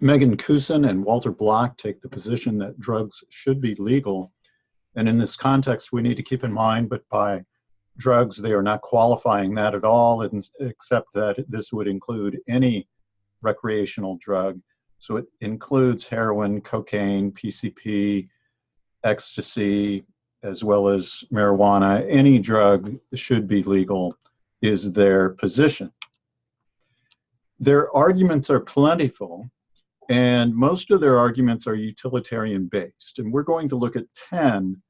Meaghan Cussen and Walter Block take the position that drugs should be legal. And in this context, we need to keep in mind, but by drugs, they are not qualifying that at all, except that this would include any recreational drug. So it includes heroin, cocaine, PCP, ecstasy, as well as marijuana. Any drug should be legal is their position. Their arguments are plentiful, and most of their arguments are utilitarian based. And we're going to look at 10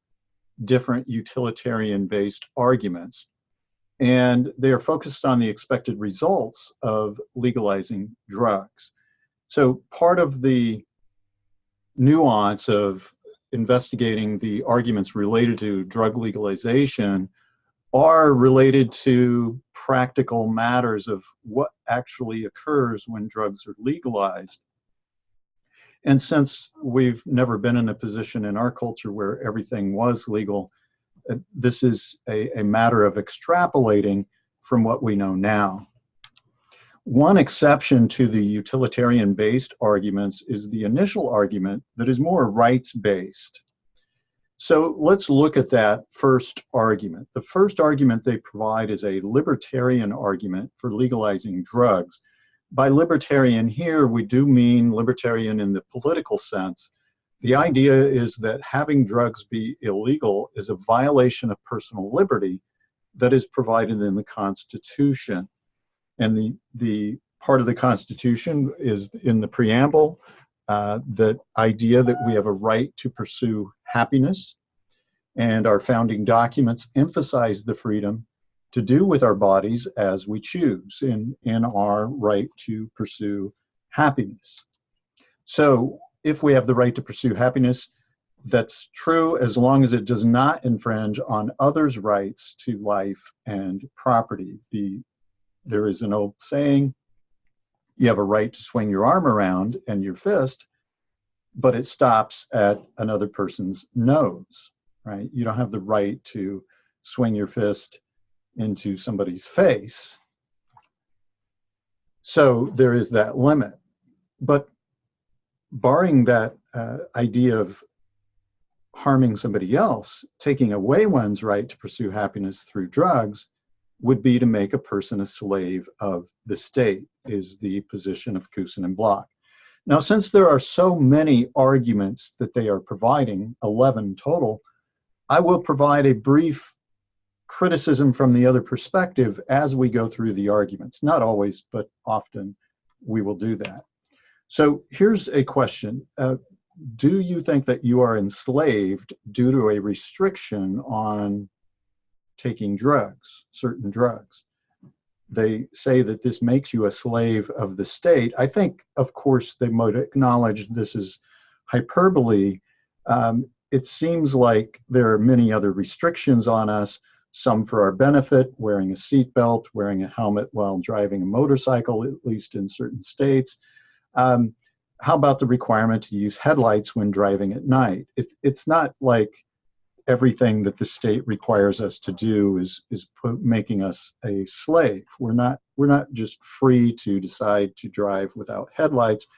different utilitarian based arguments. And they are focused on the expected results of legalizing drugs. So part of the nuance of investigating the arguments related to drug legalization are related to practical matters of what actually occurs when drugs are legalized. And since we've never been in a position in our culture where everything was legal, this is a matter of extrapolating from what we know now. One exception to the utilitarian-based arguments is the initial argument that is more rights-based. So let's look at that first argument. The first argument they provide is a libertarian argument for legalizing drugs. By libertarian here, we do mean libertarian in the political sense. The idea is that having drugs be illegal is a violation of personal liberty that is provided in the Constitution. And the part of the Constitution is in the preamble, the idea that we have a right to pursue happiness, and our founding documents emphasize the freedom to do with our bodies as we choose in our right to pursue happiness. So if we have the right to pursue happiness, that's true as long as it does not infringe on others' rights to life and property. There is an old saying, you have a right to swing your arm around and your fist, but it stops at another person's nose, right? You don't have the right to swing your fist into somebody's face. So there is that limit. But barring that idea of harming somebody else, taking away one's right to pursue happiness through drugs would be to make a person a slave of the state, is the position of Cussen and Block. Now, since there are so many arguments that they are providing, 11 total, I will provide a brief criticism from the other perspective as we go through the arguments. Not always, but often we will do that. So here's a question. Do you think that you are enslaved due to a restriction on taking drugs, certain drugs? They say that this makes you a slave of the state. I think, of course, they might acknowledge this is hyperbole. It seems like there are many other restrictions on us, some for our benefit, wearing a seatbelt, wearing a helmet while driving a motorcycle, at least in certain states. How about the requirement to use headlights when driving at night? It's not like everything that the state requires us to do is making us a slave. We're not just free to decide to drive without headlights,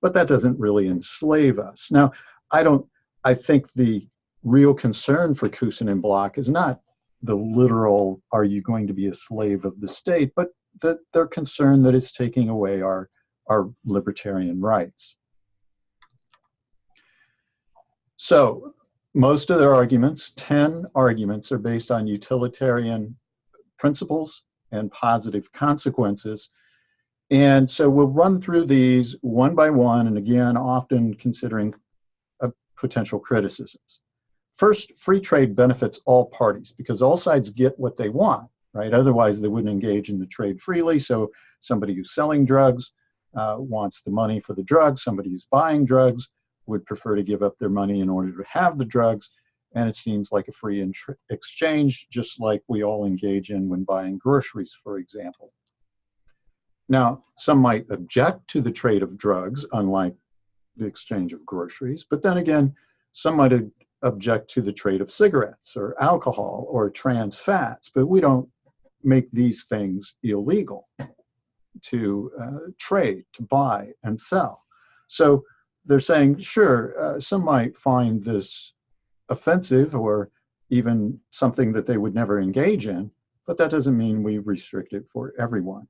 but that doesn't really enslave us. Now, I think the real concern for Cussen and Block is not the literal, are you going to be a slave of the state, but that they're concerned that it's taking away our libertarian rights. So most of their arguments, 10 arguments, are based on utilitarian principles and positive consequences. And so we'll run through these one by one, and again, often considering potential criticisms. First, free trade benefits all parties because all sides get what they want, right? Otherwise, they wouldn't engage in the trade freely. So somebody who's selling drugs wants the money for the drugs. Somebody who's buying drugs would prefer to give up their money in order to have the drugs. And it seems like a free exchange, just like we all engage in when buying groceries, for example. Now, some might object to the trade of drugs, unlike the exchange of groceries. But then again, some might object to the trade of cigarettes or alcohol or trans fats, but we don't make these things illegal to trade, to buy and sell. So they're saying, sure, some might find this offensive or even something that they would never engage in, but that doesn't mean we restrict it for everyone.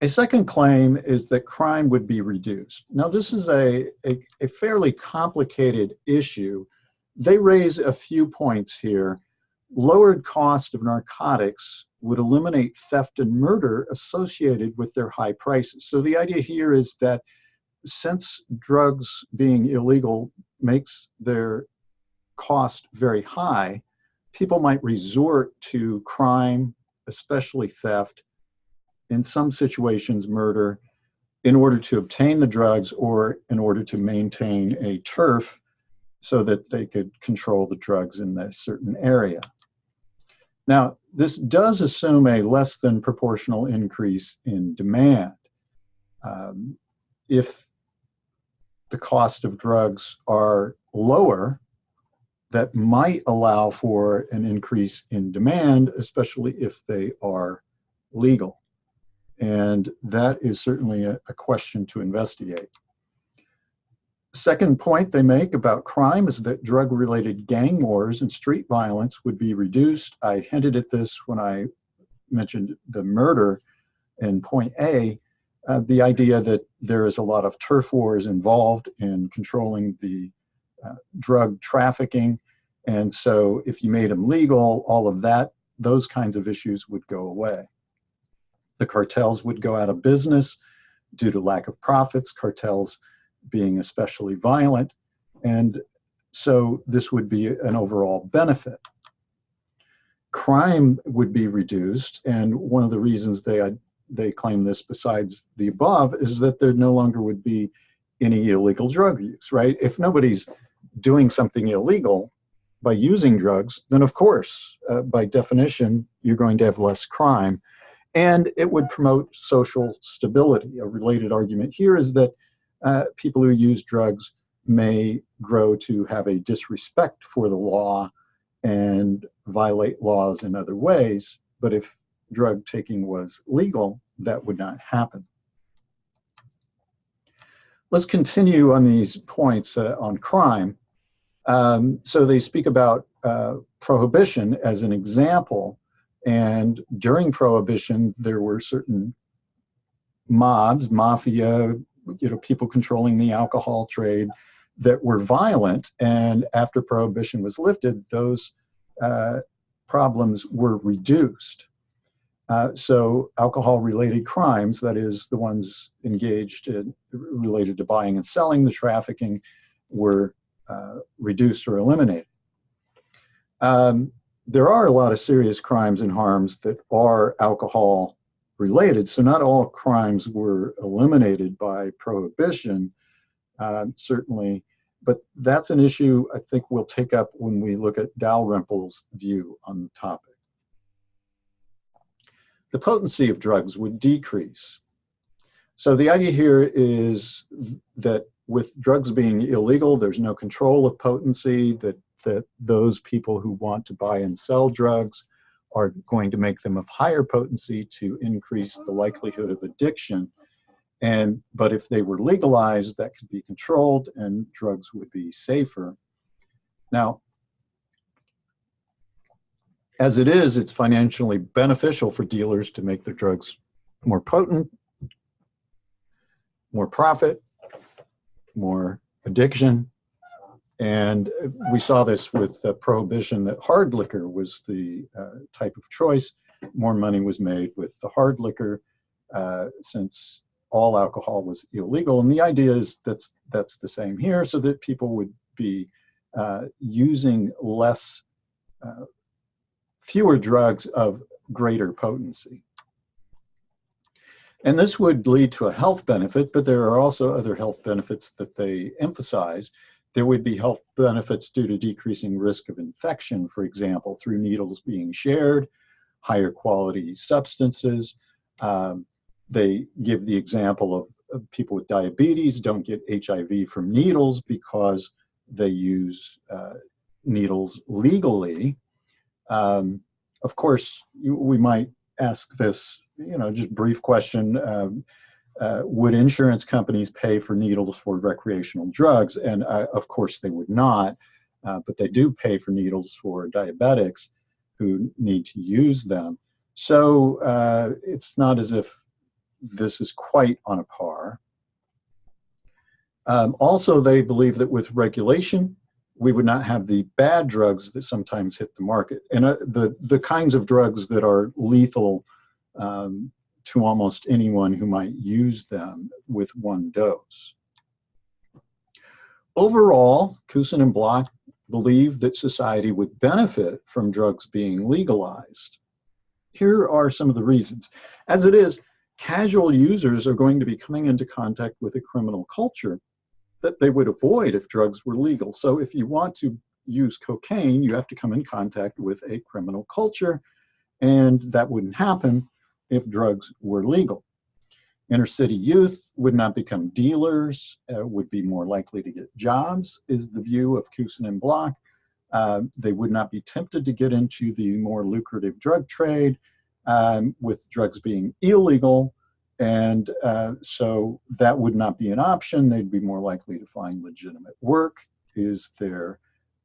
A second claim is that crime would be reduced. Now, this is a fairly complicated issue. They raise a few points here. Lowered cost of narcotics would eliminate theft and murder associated with their high prices. So the idea here is that since drugs being illegal makes their cost very high, people might resort to crime, especially theft, in some situations murder, in order to obtain the drugs or in order to maintain a turf so that they could control the drugs in that certain area. Now, this does assume a less than proportional increase in demand. If the cost of drugs are lower, that might allow for an increase in demand, especially if they are legal. And that is certainly a question to investigate. Second point they make about crime is that drug-related gang wars and street violence would be reduced. I hinted at this when I mentioned the murder in point A, the idea that there is a lot of turf wars involved in controlling the drug trafficking. And so if you made them legal, all of that, those kinds of issues would go away. The cartels would go out of business due to lack of profits, cartels being especially violent, and so this would be an overall benefit. Crime would be reduced, and one of the reasons they claim this besides the above is that there no longer would be any illegal drug use, right? If nobody's doing something illegal by using drugs, then of course, by definition, you're going to have less crime. And it would promote social stability. A related argument here is that people who use drugs may grow to have a disrespect for the law and violate laws in other ways. But if drug taking was legal, that would not happen. Let's continue on these points on crime. So they speak about prohibition as an example. And during Prohibition, there were certain mobs, mafia, people controlling the alcohol trade that were violent. And after Prohibition was lifted, those problems were reduced. So alcohol-related crimes, that is the ones engaged in related to buying and selling, the trafficking, were reduced or eliminated. There are a lot of serious crimes and harms that are alcohol related. So not all crimes were eliminated by Prohibition, certainly, but that's an issue I think we'll take up when we look at Dalrymple's view on the topic. The potency of drugs would decrease. So the idea here is that with drugs being illegal, there's no control of potency, that those people who want to buy and sell drugs are going to make them of higher potency to increase the likelihood of addiction. But if they were legalized, that could be controlled and drugs would be safer. Now, as it is, it's financially beneficial for dealers to make their drugs more potent, more profit, more addiction. And we saw this with Prohibition, that hard liquor was the type of choice. More money was made with the hard liquor since all alcohol was illegal. And the idea is that's the same here, so that people would be using fewer drugs of greater potency. And this would lead to a health benefit, but there are also other health benefits that they emphasize. There would be health benefits due to decreasing risk of infection, for example, through needles being shared, higher quality substances. They give the example of people with diabetes don't get HIV from needles because they use needles legally. Of course, we might ask this, just brief question. would insurance companies pay for needles for recreational drugs? And of course they would not, but they do pay for needles for diabetics who need to use them. So it's not as if this is quite on a par. Also, they believe that with regulation, we would not have the bad drugs that sometimes hit the market. And the kinds of drugs that are lethal to almost anyone who might use them with one dose. Overall, Cussen and Block believe that society would benefit from drugs being legalized. Here are some of the reasons. As it is, casual users are going to be coming into contact with a criminal culture that they would avoid if drugs were legal. So if you want to use cocaine, you have to come in contact with a criminal culture, and that wouldn't happen if drugs were legal. Inner city youth would not become dealers, would be more likely to get jobs, is the view of Cussen and Block. They would not be tempted to get into the more lucrative drug trade with drugs being illegal. And so that would not be an option. They'd be more likely to find legitimate work, is their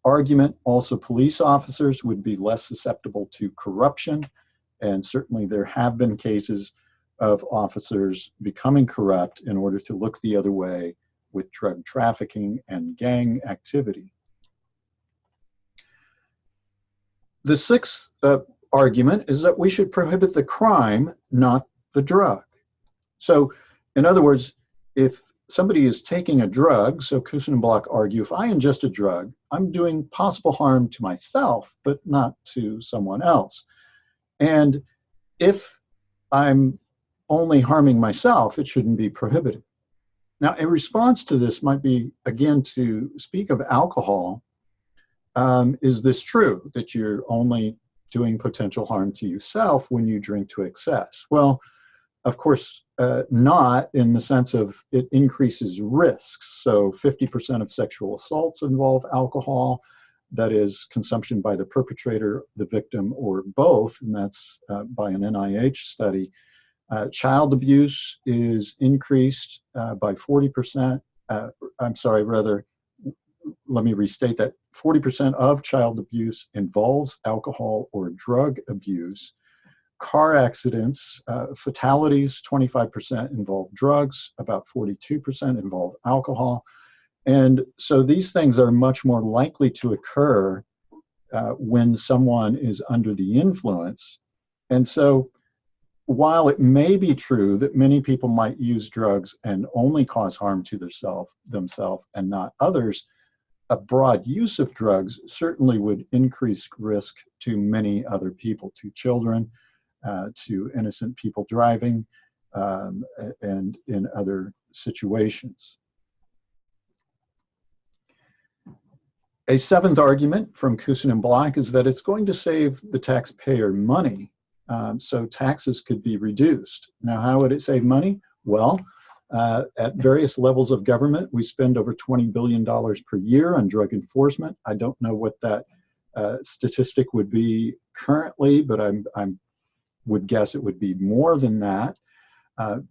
argument. Also, police officers would be less susceptible to corruption. And certainly there have been cases of officers becoming corrupt in order to look the other way with drug trafficking and gang activity. The sixth argument is that we should prohibit the crime, not the drug. So, in other words, if somebody is taking a drug, so Cussen and Block argue, if I ingest a drug, I'm doing possible harm to myself, but not to someone else. And if I'm only harming myself, it shouldn't be prohibited. Now, a response to this might be, again, to speak of alcohol. Is this true, that you're only doing potential harm to yourself when you drink to excess? Well, of course, not in the sense of it increases risks. So 50% of sexual assaults involve alcohol. That is consumption by the perpetrator, the victim, or both, and that's by an NIH study. Child abuse is increased by 40%. I'm sorry, rather, let me restate that. 40% of child abuse involves alcohol or drug abuse. Car accidents, fatalities, 25% involve drugs, about 42% involve alcohol. And so these things are much more likely to occur when someone is under the influence. And so while it may be true that many people might use drugs and only cause harm to themselves and not others, a broad use of drugs certainly would increase risk to many other people, to children, to innocent people driving, and in other situations. A seventh argument from Cussen and Block is that it's going to save the taxpayer money, so taxes could be reduced. Now, how would it save money? Well, at various levels of government, we spend over $20 billion per year on drug enforcement. I don't know what that statistic would be currently, but I would guess it would be more than that.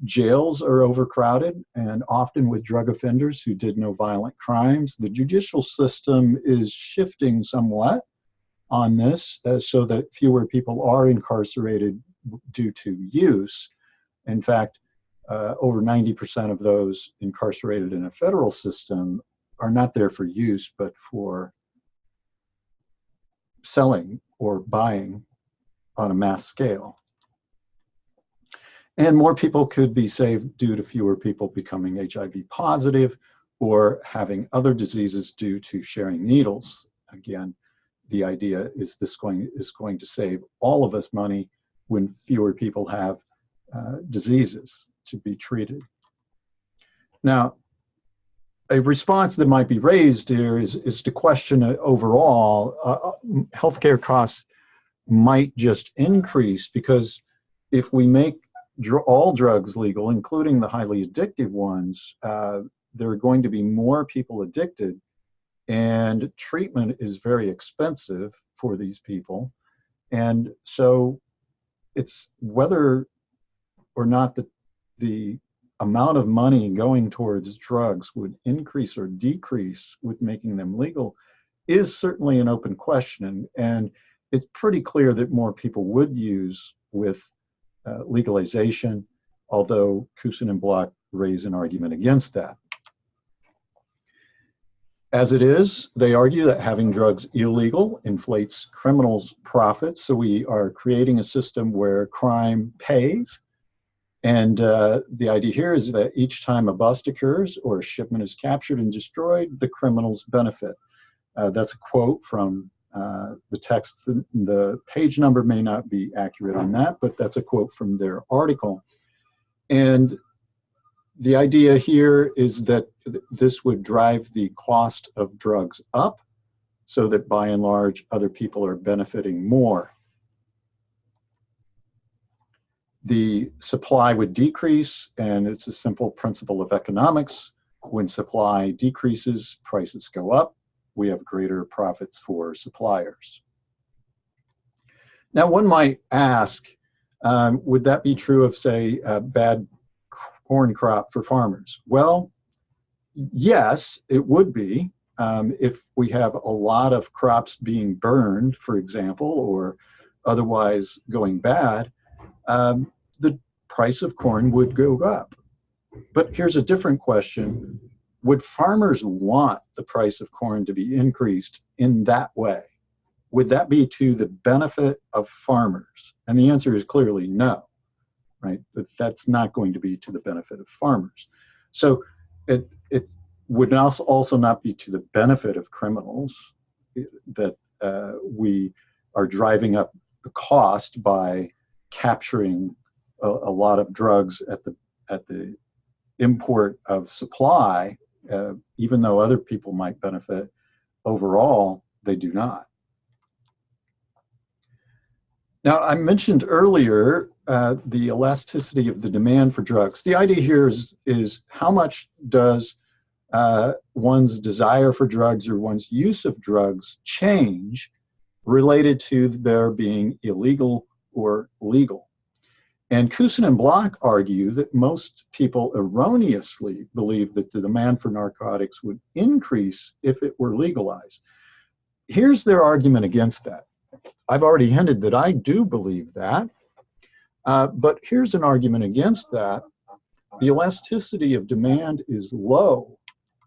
Jails are overcrowded, and often with drug offenders who did no violent crimes. The judicial system is shifting somewhat on this so that fewer people are incarcerated due to use. In fact, over 90% of those incarcerated in a federal system are not there for use, but for selling or buying on a mass scale. And more people could be saved due to fewer people becoming HIV positive or having other diseases due to sharing needles. Again, the idea is this is going to save all of us money when fewer people have diseases to be treated. Now, a response that might be raised here is to question overall, healthcare costs might just increase, because if we make all drugs legal, including the highly addictive ones, there are going to be more people addicted, and treatment is very expensive for these people. And so it's whether or not the amount of money going towards drugs would increase or decrease with making them legal is certainly an open question. And it's pretty clear that more people would use with legalization, although Cussen and Block raise an argument against that. As it is, they argue that having drugs illegal inflates criminals' profits, so we are creating a system where crime pays. And the idea here is that each time a bust occurs or a shipment is captured and destroyed, the criminals benefit. That's a quote from the text. The page number may not be accurate on that, but that's a quote from their article. And the idea here is that this would drive the cost of drugs up so that by and large other people are benefiting more. The supply would decrease, and it's a simple principle of economics. When supply decreases, prices go up. We have greater profits for suppliers. Now, one might ask, would that be true of, say, a bad corn crop for farmers? Well, yes, it would be. If we have a lot of crops being burned, for example, or otherwise going bad, the price of corn would go up. But here's a different question. Would farmers want the price of corn to be increased in that way? Would that be to the benefit of farmers? And the answer is clearly no, right? But that's not going to be to the benefit of farmers. So it would also not be to the benefit of criminals that we are driving up the cost by capturing a lot of drugs at the import of supply, even though other people might benefit. Overall, they do not. Now, I mentioned earlier the elasticity of the demand for drugs. The idea here is how much does one's desire for drugs or one's use of drugs change related to their being illegal or legal. And Cussen and Block argue that most people erroneously believe that the demand for narcotics would increase if it were legalized. Here's their argument against that. I've already hinted that I do believe that, but here's an argument against that. The elasticity of demand is low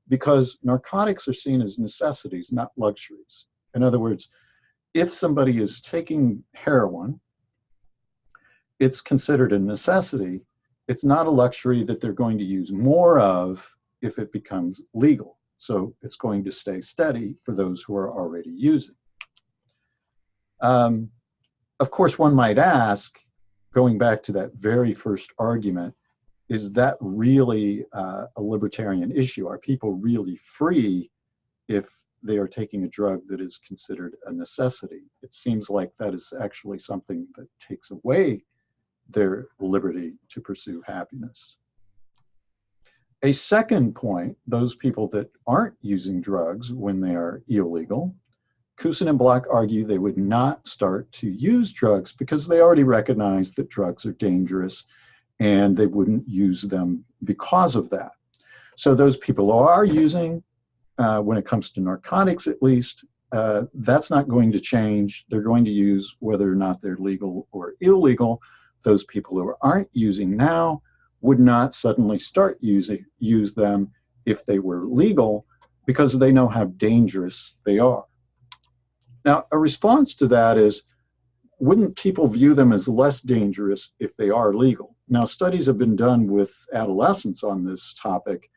because narcotics are seen as necessities, not luxuries. In other words, if somebody is taking heroin, it's considered a necessity. It's not a luxury that they're going to use more of if it becomes legal. So it's going to stay steady for those who are already using. Of course, one might ask, going back to that very first argument, is that really a libertarian issue? Are people really free if they are taking a drug that is considered a necessity? It seems like that is actually something that takes away their liberty to pursue happiness. A second point, those people that aren't using drugs when they are illegal, Cussen and Block argue they would not start to use drugs because they already recognize that drugs are dangerous and they wouldn't use them because of that. So those people who are using, when it comes to narcotics at least, that's not going to change. They're going to use whether or not they're legal or illegal. Those people who aren't using now would not suddenly start use them if they were legal because they know how dangerous they are. Now, a response to that is, wouldn't people view them as less dangerous if they are legal? Now, studies have been done with adolescents on this topic,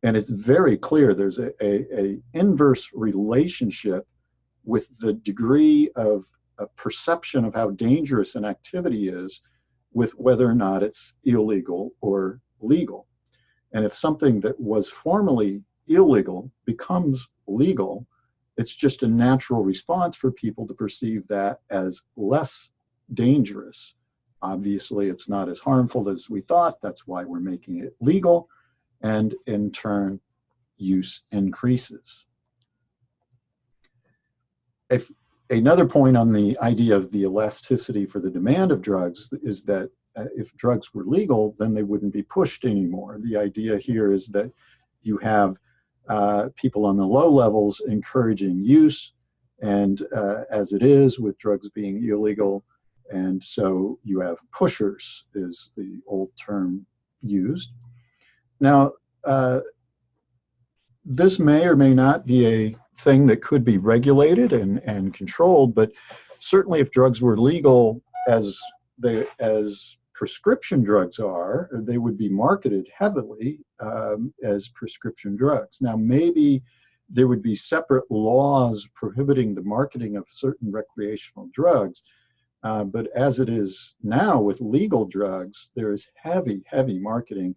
and it's very clear there's a inverse relationship with the degree of perception of how dangerous an activity is with whether or not it's illegal or legal. And if something that was formerly illegal becomes legal, it's just a natural response for people to perceive that as less dangerous. Obviously, it's not as harmful as we thought. That's why we're making it legal. And in turn, use increases. Another point on the idea of the elasticity for the demand of drugs is that if drugs were legal, then they wouldn't be pushed anymore. The idea here is that you have people on the low levels encouraging use, and as it is with drugs being illegal, and so you have pushers is the old term used. Now, this may or may not be a thing that could be regulated and controlled, but certainly if drugs were legal as prescription drugs are, they would be marketed heavily as prescription drugs. Now, maybe there would be separate laws prohibiting the marketing of certain recreational drugs, but as it is now with legal drugs, there is heavy, heavy marketing,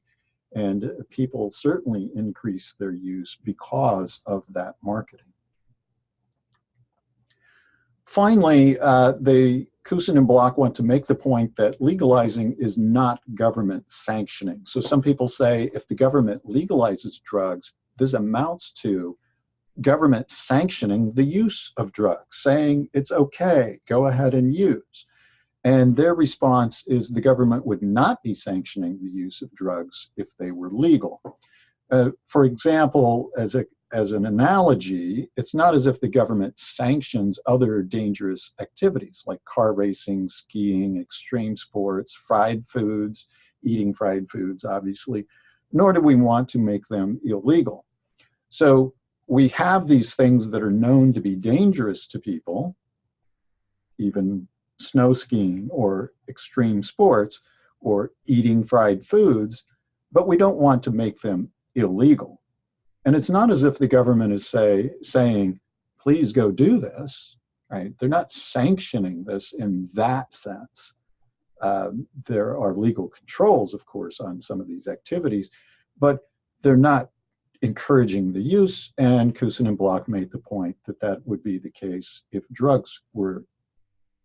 and people certainly increase their use because of that marketing. Finally, Cussen and Block want to make the point that legalizing is not government sanctioning. So some people say if the government legalizes drugs, this amounts to government sanctioning the use of drugs, saying it's okay, go ahead and use. And their response is the government would not be sanctioning the use of drugs if they were legal. For example, as an analogy, it's not as if the government sanctions other dangerous activities like car racing, skiing, extreme sports, fried foods, eating fried foods, obviously, nor do we want to make them illegal. So we have these things that are known to be dangerous to people, even snow skiing or extreme sports or eating fried foods, but we don't want to make them illegal. And it's not as if the government is saying, please go do this, right? They're not sanctioning this in that sense. There are legal controls, of course, on some of these activities, but they're not encouraging the use, and Cussen and Block made the point that that would be the case if drugs were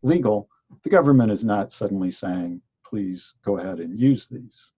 legal. The government is not suddenly saying, please go ahead and use these.